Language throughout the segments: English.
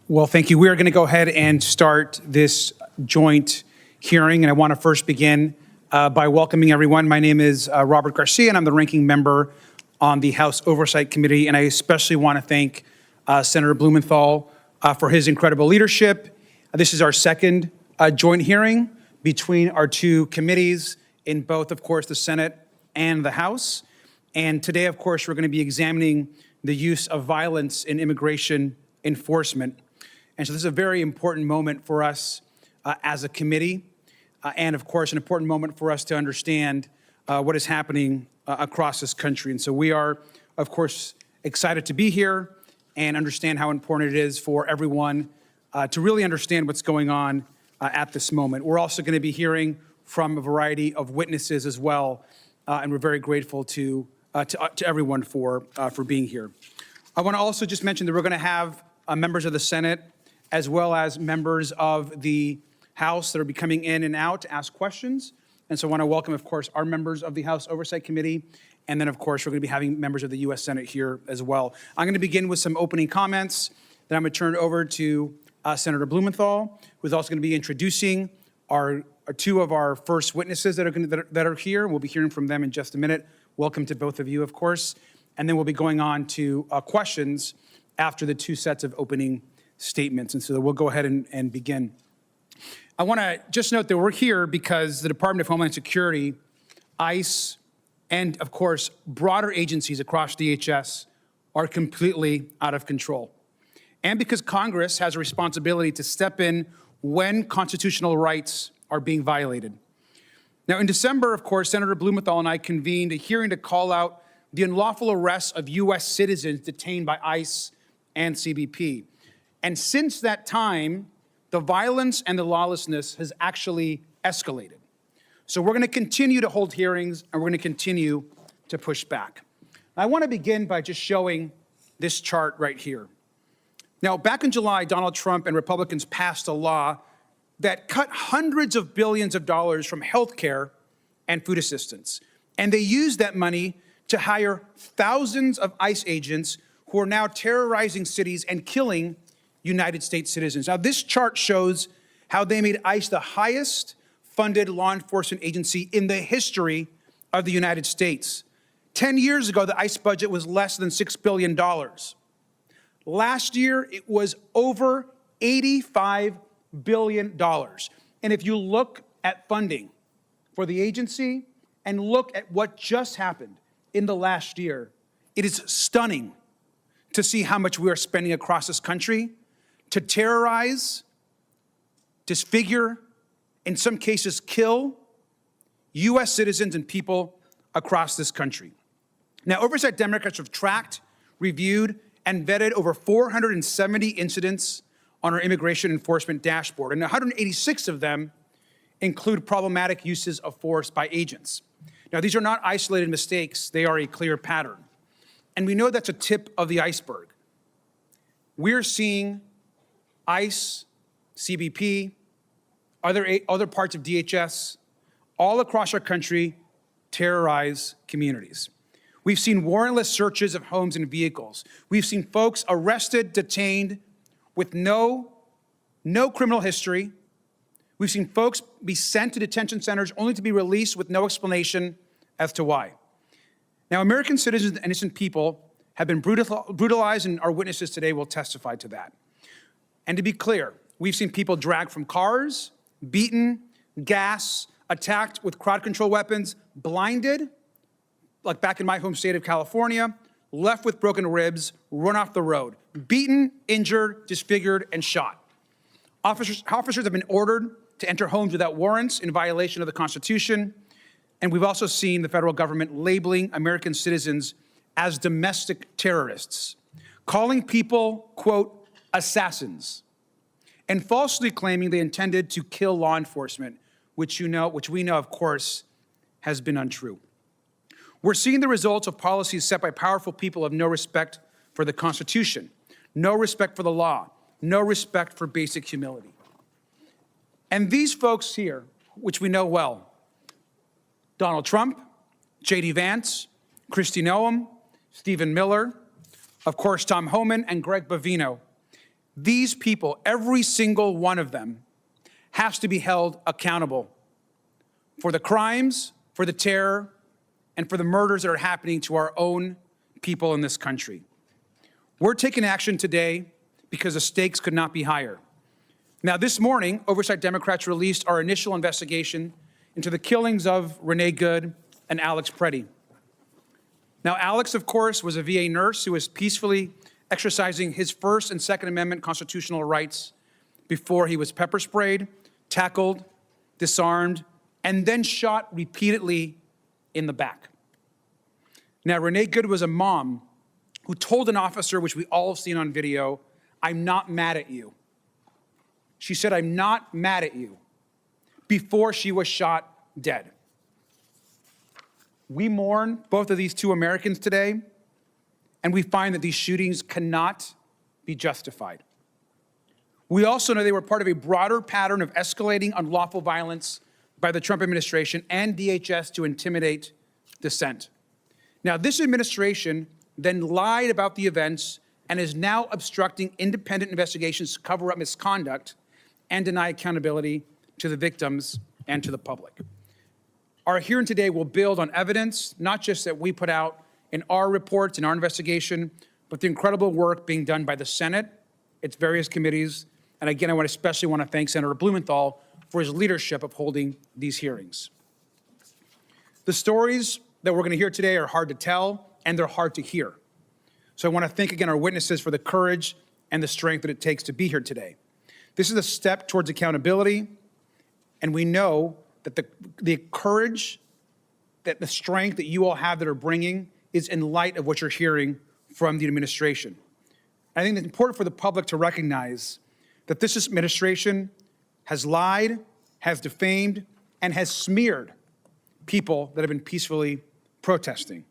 Well, thank you. We are going to go ahead and start this joint hearing, and I want to first begin by welcoming everyone. My name is Robert Garcia, and I'm the ranking member on the House Oversight Committee, and I especially want to thank Senator Blumenthal for his incredible leadership. This is our second joint hearing between our two committees in both, of course, the Senate and the House. And today, of course, we're going to be examining the use of violence in immigration enforcement. And so this is a very important moment for us as a committee, and of course, an important moment for us to understand what is happening across this country. And so we are, of course, excited to be here and understand how important it is for everyone to really understand what's going on at this moment. We're also going to be hearing from a variety of witnesses as well, and we're very grateful to everyone for being here. I want to also just mention that we're going to have members of the Senate as well as members of the House that are be coming in and out to ask questions. And so I want to welcome, of course, our members of the House Oversight Committee. And then, of course, we're going to be having members of the U.S. Senate here as well. I'm going to begin with some opening comments. Then I'm going to turn it over to Senator Blumenthal, who's also going to be introducing our two of our first witnesses that are here. We'll be hearing from them in just a minute. Welcome to both of you, of course. And then we'll be going on to questions after the two sets of opening statements. And so we'll go ahead and begin. I want to just note that we're here because the Department of Homeland Security, ICE, and of course, broader agencies across DHS are completely out of control. And because Congress has a responsibility to step in when constitutional rights are being violated. Now, in December, of course, Senator Blumenthal and I convened a hearing to call out the unlawful arrests of U.S. citizens detained by ICE and CBP. And since that time, the violence and the lawlessness has actually escalated. So we're going to continue to hold hearings, and we're going to continue to push back. I want to begin by just showing this chart right here. Now, back in July, Donald Trump and Republicans passed a law that cut hundreds of billions of dollars from healthcare and food assistance. And they used that money to hire thousands of ICE agents who are now terrorizing cities and killing United States citizens. Now, this chart shows how they made ICE the highest funded law enforcement agency in the history of the United States. 10 years ago, the ICE budget was less than $6 billion. Last year, it was over $85 billion. And if you look at funding for the agency and look at what just happened in the last year, it is stunning to see how much we are spending across this country to terrorize, disfigure, in some cases kill U.S. citizens and people across this country. Now, Oversight Democrats have tracked, reviewed, and vetted over 470 incidents on our immigration enforcement dashboard, and 186 of them include problematic uses of force by agents. Now, these are not isolated mistakes. They are a clear pattern. And we know that's a tip of the iceberg. We're seeing ICE, CBP, other parts of DHS, all across our country terrorize communities. We've seen warrantless searches of homes and vehicles. We've seen folks arrested, detained with no criminal history. We've seen folks be sent to detention centers only to be released with no explanation as to why. Now, American citizens and innocent people have been brutalized, and our witnesses today will testify to that. And to be clear, we've seen people dragged from cars, beaten, gassed, attacked with crowd control weapons, blinded, like back in my home state of California, left with broken ribs, run off the road, beaten, injured, disfigured, and shot. Officers have been ordered to enter homes without warrants in violation of the Constitution. And we've also seen the federal government labeling American citizens as domestic terrorists, calling people, quote, assassins, and falsely claiming they intended to kill law enforcement, which we know, of course, has been untrue. We're seeing the results of policies set by powerful people of no respect for the Constitution, no respect for the law, no respect for basic humility. And these folks here, which we know well, Donald Trump, J.D. Vance, Kristi Noem, Stephen Miller, of course, Tom Homan and Greg Bovino, These people, every single one of them, has to be held accountable for the crimes, for the terror, and for the murders that are happening to our own people in this country. We're taking action today because the stakes could not be higher. Now, this morning, Oversight Democrats released our initial investigation into the killings of Renee Good and Alex Preddy. Now, Alex, of course, was a VA nurse who was peacefully exercising his First and Second Amendment constitutional rights before he was pepper sprayed, tackled, disarmed, and then shot repeatedly in the back. Now, Renee Good was a mom who told an officer, which we all have seen on video, "I'm not mad at you." She said, "I'm not mad at you," before she was shot dead. We mourn both of these two Americans today, and we find that these shootings cannot be justified. We also know they were part of a broader pattern of escalating unlawful violence by the Trump administration and DHS to intimidate dissent. Now, this administration then lied about the events and is now obstructing independent investigations to cover up misconduct and deny accountability to the victims and to the public. Our hearing today will build on evidence, not just that we put out in our reports, in our investigation, but the incredible work being done by the Senate, its various committees. And again, I especially want to thank Senator Blumenthal for his leadership of holding these hearings. The stories that we're going to hear today are hard to tell and they're hard to hear. So I want to thank again our witnesses for the courage and the strength that it takes to be here today. This is a step towards accountability, and we know that the courage, that the strength that you all have that are bringing is in light of what you're hearing from the administration. I think it's important for the public to recognize that this administration has lied, has defamed, and has smeared people that have been peacefully protesting.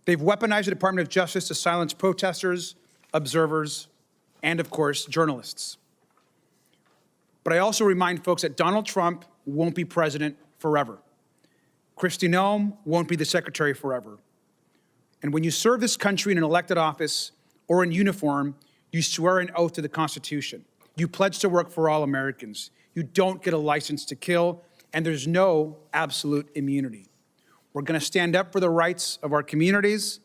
They've weaponized the Department of Justice to silence protesters, observers, and of course, journalists. But I also remind folks that Donald Trump won't be president forever. Kristi Noem won't be the secretary forever. And when you serve this country in an elected office or in uniform, you swear an oath to the Constitution. You pledge to work for all Americans. You don't get a license to kill, and there's no absolute immunity. We're going to stand up for the rights of our communities,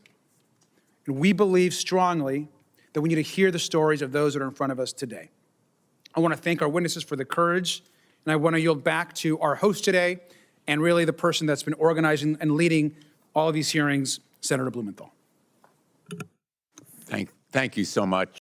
and we believe strongly that we need to hear the stories of those that are in front of us today. I want to thank our witnesses for the courage, and I want to yield back to our host today, and really the person that's been organizing and leading all of these hearings, Senator Blumenthal. Thank you so much.